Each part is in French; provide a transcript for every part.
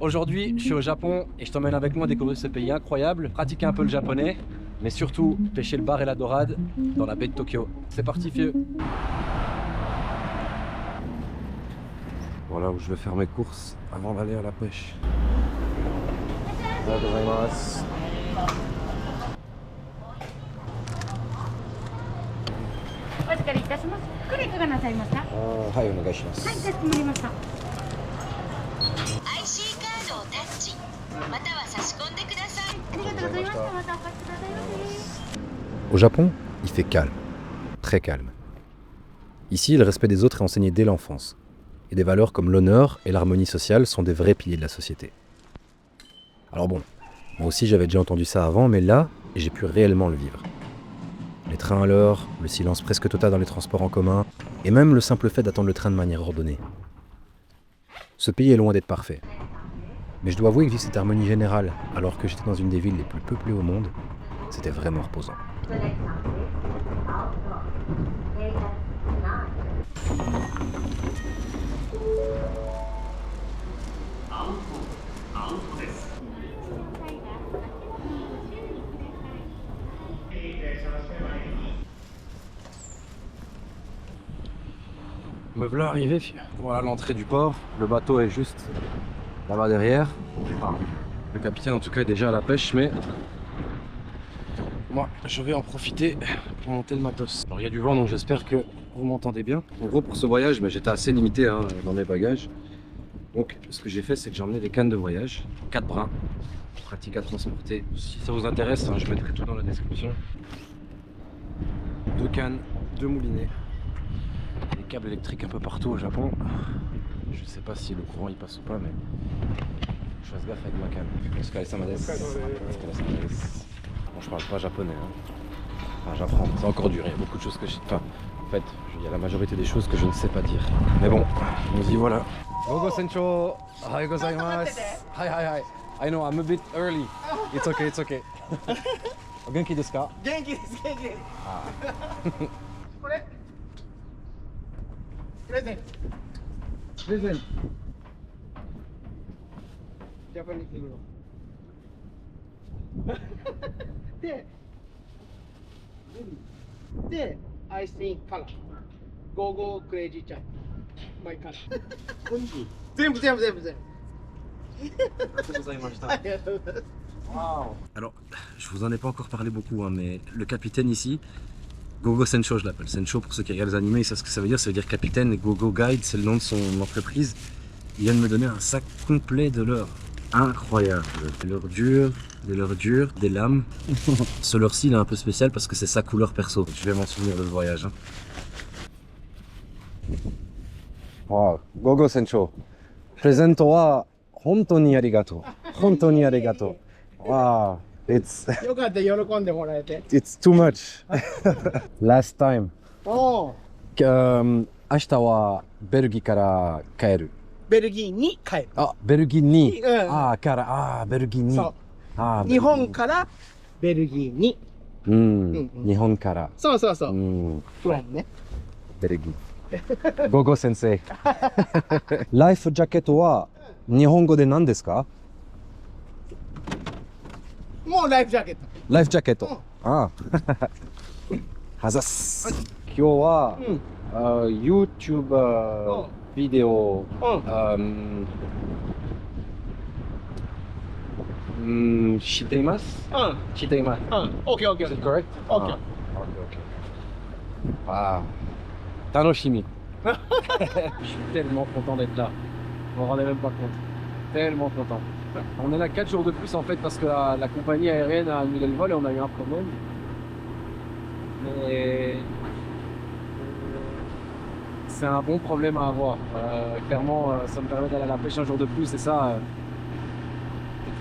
Aujourd'hui, je suis au Japon et je t'emmène avec moi découvrir ce pays incroyable, pratiquer un peu le japonais, mais surtout pêcher le bar et la dorade dans la baie de Tokyo. C'est parti, vieux. Voilà où je vais faire mes courses avant d'aller à la pêche. Au Japon, il fait calme, très calme. Ici, le respect des autres est enseigné dès l'enfance. Et des valeurs comme l'honneur et l'harmonie sociale sont des vrais piliers de la société. Alors bon, moi aussi j'avais déjà entendu ça avant, mais là, j'ai pu réellement le vivre. Les trains à l'heure, le silence presque total dans les transports en commun, et même le simple fait d'attendre le train de manière ordonnée. Ce pays est loin d'être parfait. Mais je dois avouer que vivre cette harmonie générale, alors que j'étais dans une des villes les plus peuplées au monde, c'était vraiment reposant. Me voilà arrivé, voilà l'entrée du port, le bateau est juste là-bas derrière. Le capitaine en tout cas est déjà à la pêche, mais moi je vais en profiter pour monter le matos. Alors il y a du vent donc j'espère que vous m'entendez bien. En gros pour ce voyage, j'étais assez limité dans mes bagages. Donc ce que j'ai fait c'est que j'ai emmené des cannes de voyage, 4 brins, pratiques à transporter. Si ça vous intéresse, je mettrai tout dans la description. 2 cannes, 2 moulinets. Des câbles électriques un peu partout au Japon. Je sais pas si le courant il passe ou pas, mais je fasse gaffe avec ma canne. Bon, je parle pas japonais. Enfin, j'apprends. C'est encore dur. Il y a beaucoup de choses que je sais pas. En fait, il y a la majorité des choses que je ne sais pas dire. Mais bon, nous y voilà. Gogo Sencho, ohayou gozaimasu. Hi, hi, hi. I know I'm a bit early. It's okay, it's okay. Genki desu ka? Genki desu, genki desu. Present. Present. Japanese hero. で、I think color. Go go crazy chat. My color. 全部。ありがとうございました。Wow. Alors, je vous en ai pas encore parlé beaucoup, mais le capitaine ici, Gogo Sencho, je l'appelle. Sencho, pour ceux qui regardent les animés, ils savent ce que ça veut dire. Ça veut dire capitaine, et Gogo Guide, c'est le nom de son entreprise. Il vient de me donner un sac complet de leurre. Incroyable. Des leurres dures, des lames. Ce leurre-ci, il est un peu spécial parce que c'est sa couleur perso. Je vais m'en souvenir de ce voyage. Wow. Gogo Sencho. Presento wa hontoni arigato. Hontoni arigato. Wow. It's よかった喜んでもらえて。It's too much. Last time. おお。明日はベルギーから帰る。ベルギーに帰る。あ、ベルギーに。うん。ベルギーに。そう。あ、日本からベルギーに。日本から。そうそうそう。そうね。ベルギー。ゴゴ先生。ライフジャケットは日本語で何ですか？もうライフジャケット。ライフジャケット。はざっす。今日は、YouTube ビデオ、知っています？知っています。OK。Is it correct? OK。楽しみ。Je suis tellement content d'être là. Vous vous rendez même pas compte. Tellement content. On est là 4 jours de plus en fait parce que la compagnie aérienne a annulé le vol et on a eu un problème. Mais c'est un bon problème à avoir. Clairement, ça me permet d'aller à la pêche un jour de plus et ça,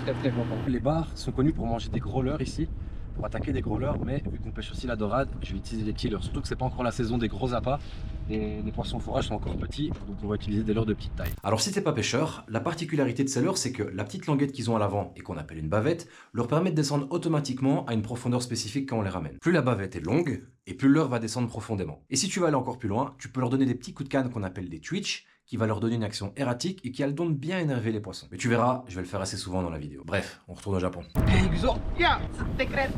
je suis très content. Les bars sont connus pour manger des gros leurres ici, pour attaquer des gros leurres, mais vu qu'on pêche aussi la dorade, je vais utiliser des petits leurres. Surtout que c'est pas encore la saison des gros appâts. Les poissons fourrage sont encore petits, donc on va utiliser des leurres de petite taille. Alors si t'es pas pêcheur, la particularité de ces leurres, c'est que la petite languette qu'ils ont à l'avant et qu'on appelle une bavette, leur permet de descendre automatiquement à une profondeur spécifique quand on les ramène. Plus la bavette est longue, et plus le leurre va descendre profondément. Et si tu veux aller encore plus loin, tu peux leur donner des petits coups de canne qu'on appelle des twitch, qui va leur donner une action erratique et qui a le don de bien énerver les poissons. Mais tu verras, je vais le faire assez souvent dans la vidéo. Bref, on retourne au Japon. Yeah, take that.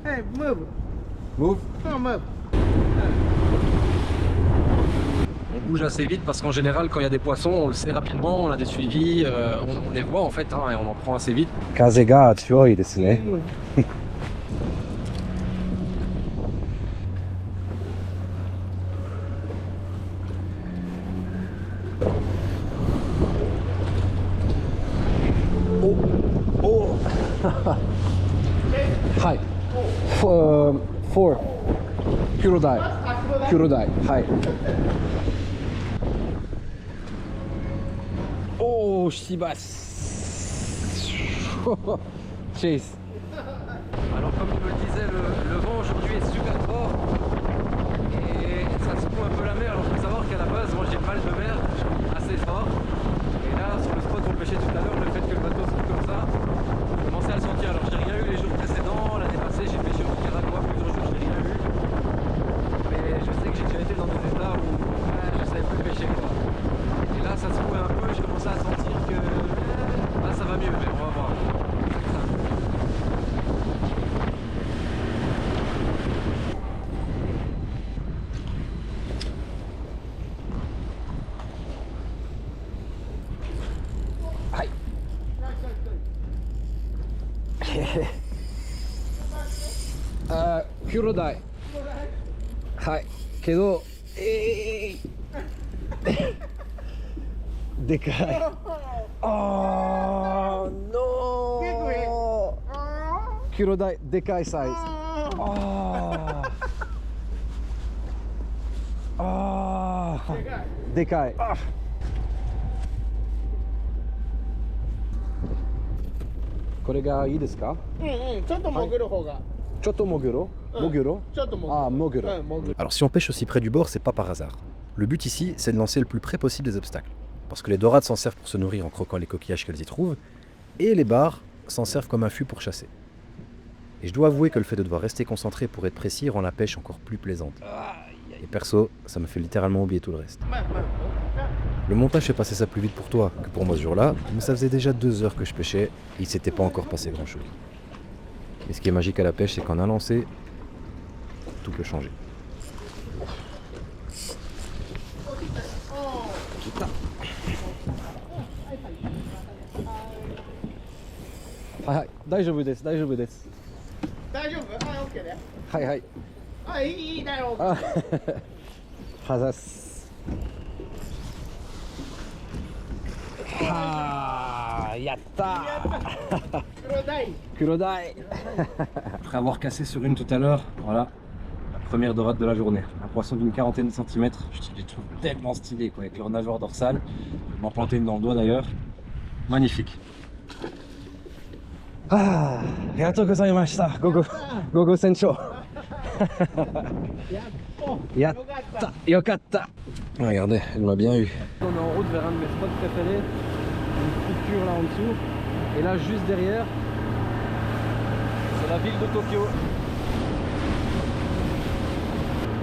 Hey, move. Move. No, move. On bouge assez vite parce qu'en général, quand il y a des poissons, on le sait rapidement, on a des suivis, on les voit en fait, hein, et on en prend assez vite. Kaze ga tsuroi desu ne. Oh. Hi. 4 Kurodai. Kurodai. Hi. Oh, Shibas. Chase. Alors comme il me le disait, le vent aujourd'hui est super fort et ça secoue un peu la mer. Alors il faut savoir qu'à la base, moi j'ai le mal de mer assez fort. Et là, sur le spot où on pêchait tout à l'heure, le fait que le bateau saute comme ça, je commençais à le sentir. Alors j'ai rien eu les jours précédents, l'année passée j'ai pêché au Nicaragua plusieurs jours, je n'ai rien eu. Mais je sais que j'ai déjà été dans des états où je savais plus pêcher quoi. Et là ça secouait un peu, je commençais à sentir que là ça va mieux, mais on va voir. Kurodai. Hai. Kedo, dekai. Oh no. Kurodai, dekai size. Oh. Oh. Dekai. Ah. これがいいですか？ちょっと潜る方が。 Alors si on pêche aussi près du bord, c'est pas par hasard. Le but ici, c'est de lancer le plus près possible des obstacles. Parce que les dorades s'en servent pour se nourrir en croquant les coquillages qu'elles y trouvent, et les bars s'en servent comme un fût pour chasser. Et je dois avouer que le fait de devoir rester concentré pour être précis rend la pêche encore plus plaisante. Et perso, ça me fait littéralement oublier tout le reste. Le montage fait passer ça plus vite pour toi que pour moi ce jour-là, mais ça faisait déjà 2 heures que je pêchais, et il s'était pas encore passé grand-chose. Et ce qui est magique à la pêche, c'est qu'en un lancer, tout peut changer. Daijoubu desu, daijoubu desu. 大丈夫？はい、オッケーだよ。はいはい。あ、いいだよ。あ、はざす。はあ、やったー。Kurodai. Kurodai. Après avoir cassé sur une tout à l'heure, voilà, la première dorade de la journée. Un poisson d'une 40aine de centimètres, je les trouve tellement stylés quoi, avec leur nageoire dorsale. Je vais m'en planter une dans le doigt d'ailleurs. Magnifique. Ah, arigatou gozaimashita. Gogo sencho. Yatta, yokatta. Regardez, elle m'a bien eu. On est en route vers un de mes spots préférés, une structure là en dessous. Et là, juste derrière, c'est la ville de Tokyo.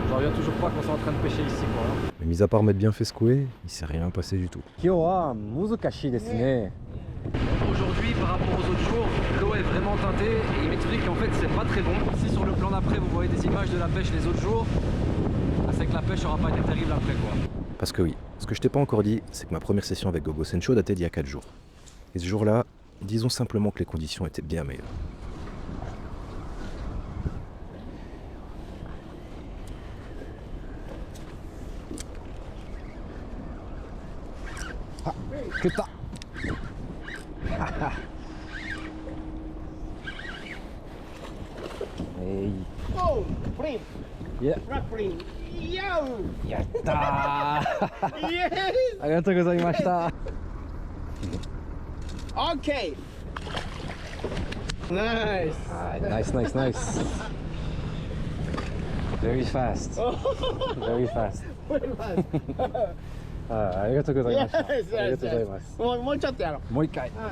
J'en reviens toujours pas qu'on soit en train de pêcher ici quoi. Mais mis à part m'être bien fait secouer, il s'est rien passé du tout. Kyo wa muzukashi desu ne. Aujourd'hui, par rapport aux autres jours, l'eau est vraiment teintée et il m'explique qu'en fait c'est pas très bon. Si sur le plan d'après vous voyez des images de la pêche les autres jours, c'est que la pêche aura pas été terrible après quoi. Parce que oui, ce que je t'ai pas encore dit, c'est que ma première session avec Gogo Sencho datait d'il y a 4 jours. Et ce jour-là, disons simplement que les conditions étaient bien meilleures. Ah, que t'as. Hey. Oh, bream. Yeah. Rock bream. Yo. Yatta. Yes. Arigatou gozaimashita. Okay. Nice. Ah, nice, nice, nice. Very fast. Very fast. Very fast. ありがとうございました。 Yes, yes, ありがとうございます。もうちょっとやろう。もう一回。はい。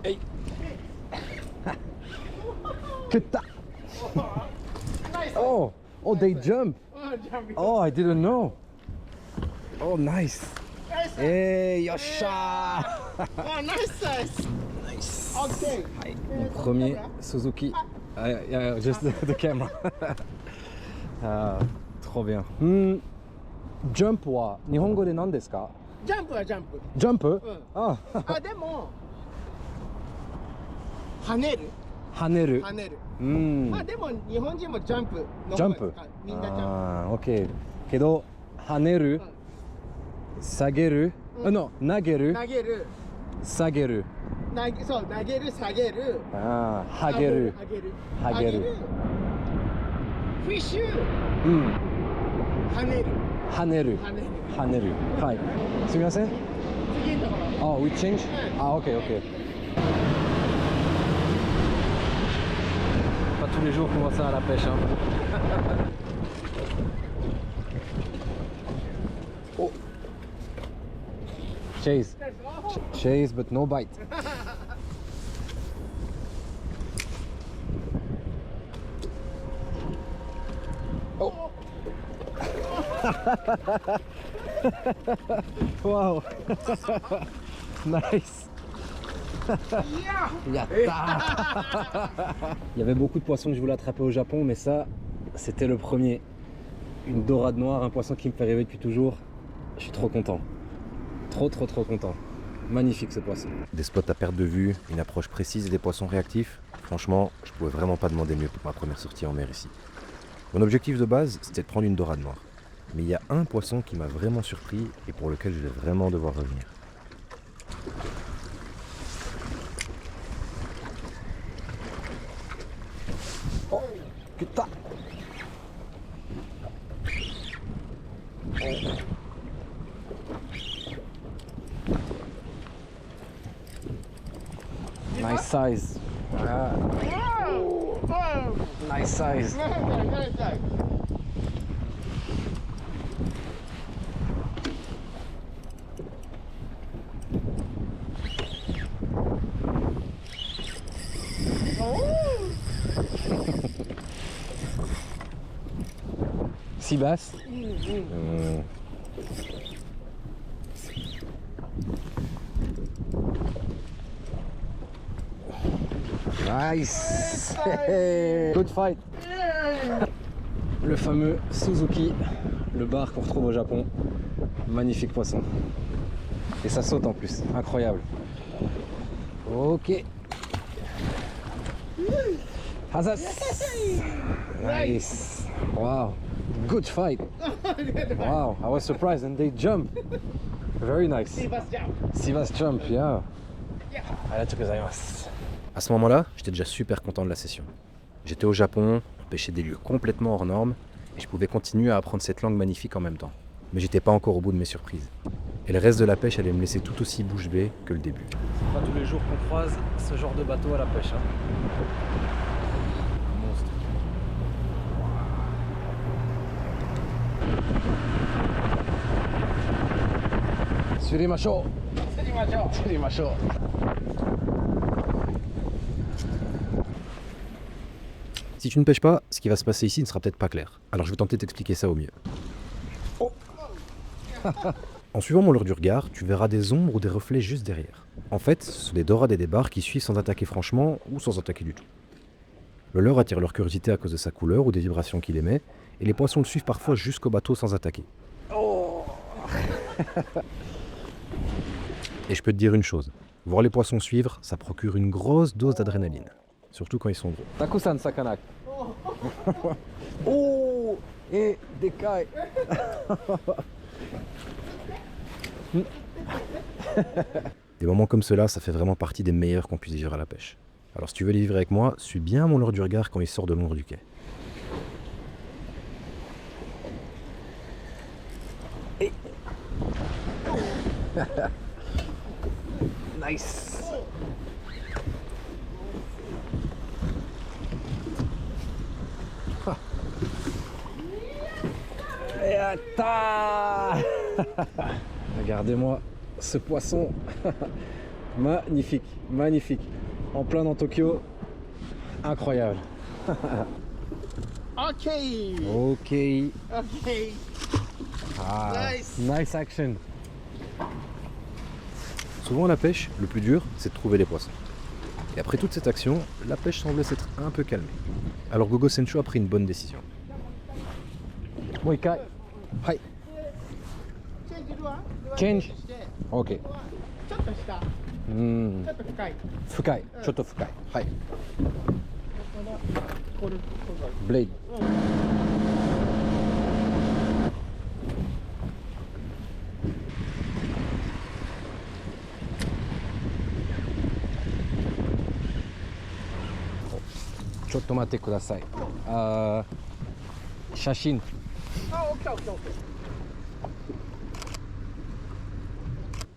Hey. Keta. Oh, oh, they jump. Oh, I didn't know. Oh, nice. Hey, Yosha. Oh, nice size. Nice. Okay. Mon premier Suzuki. Yeah, just the camera. Ah, trop bien. Jump は日本語で何ですか？ジャンプはジャンプ。ジャンプ？あ、あ、でも跳ねる。跳ねる。跳ねる。うん。まあでも日本人もジャンプのジャンプ。みんなジャンプ。ああ、OK。けど跳ねる、下げる、の投げる、投げる、下げる。そう投げる下げる。ああ、はげる。はげる。フィッシュ。うん。跳ねる。跳ねる。跳ねる。跳ねる。はい。すみません。次のところ。あ、we change? あ、OK, OK. Pas tous les jours qu'on voit ça à la pêche. Hein. Oh. Chase. Chase, but no bite. Oh. Wow. Nice. Yatta. Il y avait beaucoup de poissons que je voulais attraper au Japon, mais ça, c'était le premier. Une dorade noire, un poisson qui me fait rêver depuis toujours. Je suis trop content. Trop content. Magnifique ce poisson. Des spots à perte de vue, une approche précise et des poissons réactifs. Franchement, je pouvais vraiment pas demander mieux pour ma première sortie en mer ici. Mon objectif de base, c'était de prendre une dorade noire. Mais il y a un poisson qui m'a vraiment surpris et pour lequel je vais vraiment devoir revenir. Oh, putain! Oh. Nice size. Nice size. Sea bass. Nice. Good fight. Le fameux Suzuki, le bar qu'on retrouve au Japon. Magnifique poisson. Et ça saute en plus, incroyable. Ok. Hazas. Nice. Wow. Good fight. Wow. I was surprised and they jump. Very nice. Sivas jump, yeah. À ce moment-là, j'étais déjà super content de la session. J'étais au Japon, on pêchait des lieux complètement hors normes, et je pouvais continuer à apprendre cette langue magnifique en même temps. Mais j'étais pas encore au bout de mes surprises. Et le reste de la pêche allait me laisser tout aussi bouche bée que le début. C'est pas tous les jours qu'on croise ce genre de bateau à la pêche. Un monstre. Surimashou. Surimashou. Si tu ne pêches pas, ce qui va se passer ici ne sera peut-être pas clair. Alors je vais tenter de t'expliquer ça au mieux. Oh. En suivant mon leurre du regard, tu verras des ombres ou des reflets juste derrière. En fait, ce sont des dorades et des bars qui suivent sans attaquer franchement ou sans attaquer du tout. Le leurre attire leur curiosité à cause de sa couleur ou des vibrations qu'il émet, et les poissons le suivent parfois jusqu'au bateau sans attaquer. Oh. Et je peux te dire une chose, voir les poissons suivre, ça procure une grosse dose d'adrénaline. Surtout quand ils sont gros. Takusan sakanak. Oh, et des cailles. Des moments comme cela, ça fait vraiment partie des meilleurs qu'on puisse vivre à la pêche. Alors si tu veux les vivre avec moi, suis bien mon leurre du regard quand il sort de l'ombre du quai. Et... Nice. Yatta. Regardez-moi ce poisson. Magnifique, magnifique. En plein dans Tokyo. Incroyable. Ok. Ok. Ok. Ah, Nice. nice action. Souvent à la pêche, le plus dur, c'est de trouver les poissons. Et après toute cette action, la pêche semble s'être un peu calmée. Alors Gogo Sensho a pris une bonne décision. Moikai. Hai. Change. Ok. ちょっと下、ち Hmm. ょっと深い。 Fukai. Choto fukai. Hai. これ、 Blade. Chotto matte kudasai. Shashin. あ、オッケーオッケーオッケー。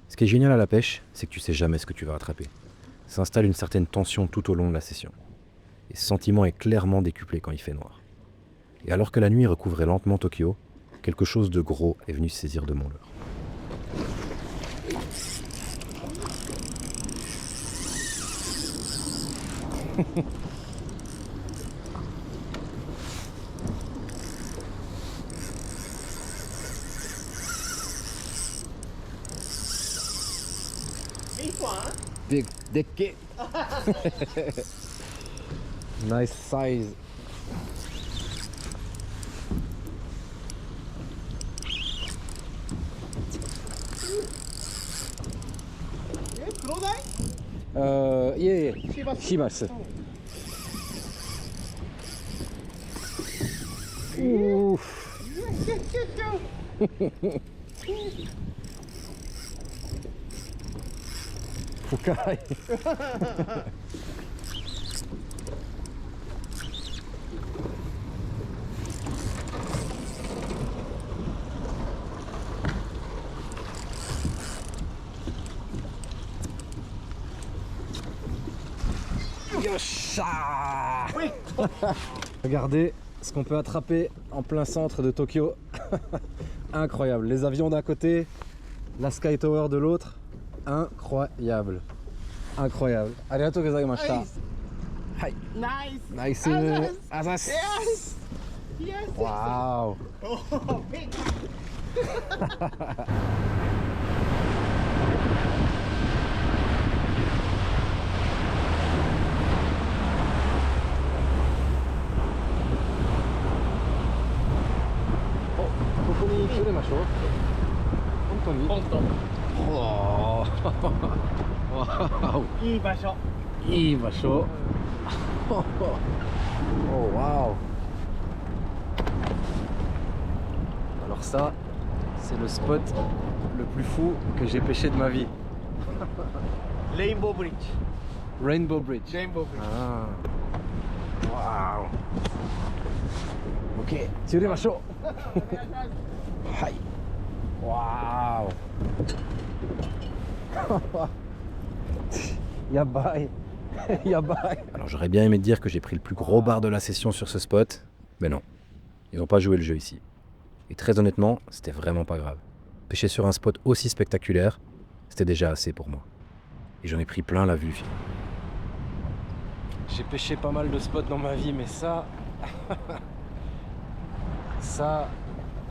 Ce qui est génial à la pêche, c'est que tu sais jamais ce que tu vas attraper. S'installe une certaine tension tout au long de la session. Et ce sentiment est clairement décuplé quand il fait noir. Et alors que la nuit recouvrait lentement Tokyo, quelque chose de gros est venu se saisir de mon leurre. Big one. Big, dekke. Nice size. え、黒鯛？いえいえ、シバス。シバス。うん Ouf. シュッシュッシュッ。 Fukai. Yosha. Oui. Regardez ce qu'on peut attraper en plein centre de Tokyo. Incroyable. Les avions d'un côté, la Sky Tower de l'autre. Incroyable. Incroyable. Arigatou gozaimashita. Nice. Hai. Nice. Nice. Azas. Azas. Yes. Yes. Wow. Oh, big. ここに来れましょう。本当に。本当。わー。いい場所。いい場所。Oh waouh. Alors ça, c'est le spot le plus fou que j'ai pêché de ma vie. レインボーブリッジ。 Rainbow Bridge. レインボーブリッジ。 Ah. Waouh. Ok, tirez ma chaud. Aïe. Waouh. Yabai. Yabai. Alors j'aurais bien aimé te dire que j'ai pris le plus gros bar de la session sur ce spot, mais non. Ils n'ont pas joué le jeu ici. Et très honnêtement, c'était vraiment pas grave. Pêcher sur un spot aussi spectaculaire, c'était déjà assez pour moi. Et j'en ai pris plein la vue. J'ai pêché pas mal de spots dans ma vie, mais ça... ça,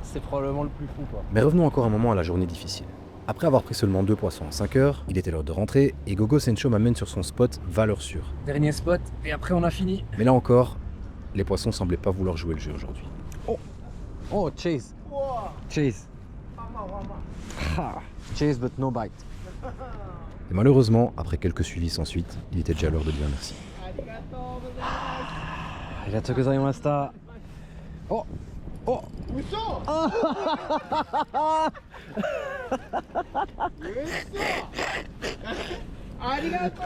c'est probablement le plus fou, quoi. Mais revenons encore un moment à la journée difficile. Après avoir pris seulement 2 poissons en 5 heures, il était l'heure de rentrer et Gogo Sensho m'amène sur son spot valeur sûre. Dernier spot, et après on a fini. Mais là encore, les poissons semblaient pas vouloir jouer le jeu aujourd'hui. Oh, oh, chase, うわ chase. あ、まあまあま Ha, chase but no bite. Et malheureusement, après quelques suivis sans suite, il était déjà l'heure de dire merci. あ。ありがとうございま Arigatou gozaimashita. Oh, oh. す。嘘。嘘。ありがとう。ありがとう。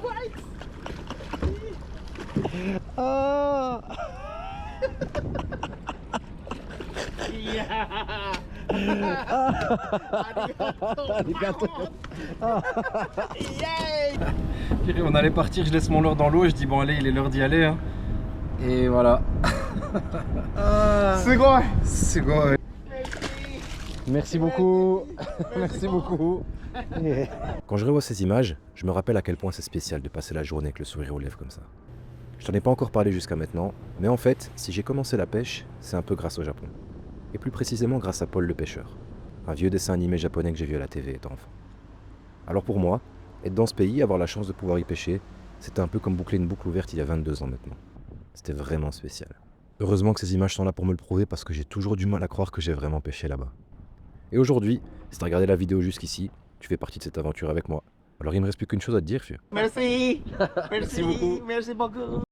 バイク。 Ah. いやー。ありがとう。イエーイ。 On allait partir, je laisse mon leurre dans l'eau et je dis bon allez, il est l'heure d'y aller. Hein. Et voilà. すごい。すごい。Merci beaucoup. Merci beaucoup. Quand je revois ces images, je me rappelle à quel point c'est spécial de passer la journée avec le sourire aux lèvres comme ça. Je t'en ai pas encore parlé jusqu'à maintenant, mais en fait, si j'ai commencé la pêche, c'est un peu grâce au Japon. Et plus précisément grâce à Paul le pêcheur, un vieux dessin animé japonais que j'ai vu à la TV étant enfant. Alors pour moi, être dans ce pays, avoir la chance de pouvoir y pêcher, c'était un peu comme boucler une boucle ouverte il y a 22 ans maintenant. C'était vraiment spécial. Heureusement que ces images sont là pour me le prouver parce que j'ai toujours du mal à croire que j'ai vraiment pêché là-bas. Et aujourd'hui, si t'as regardé la vidéo jusqu'ici, tu fais partie de cette aventure avec moi. Alors il me reste plus qu'une chose à te dire, vieux. Merci. Merci beaucoup. Merci beaucoup.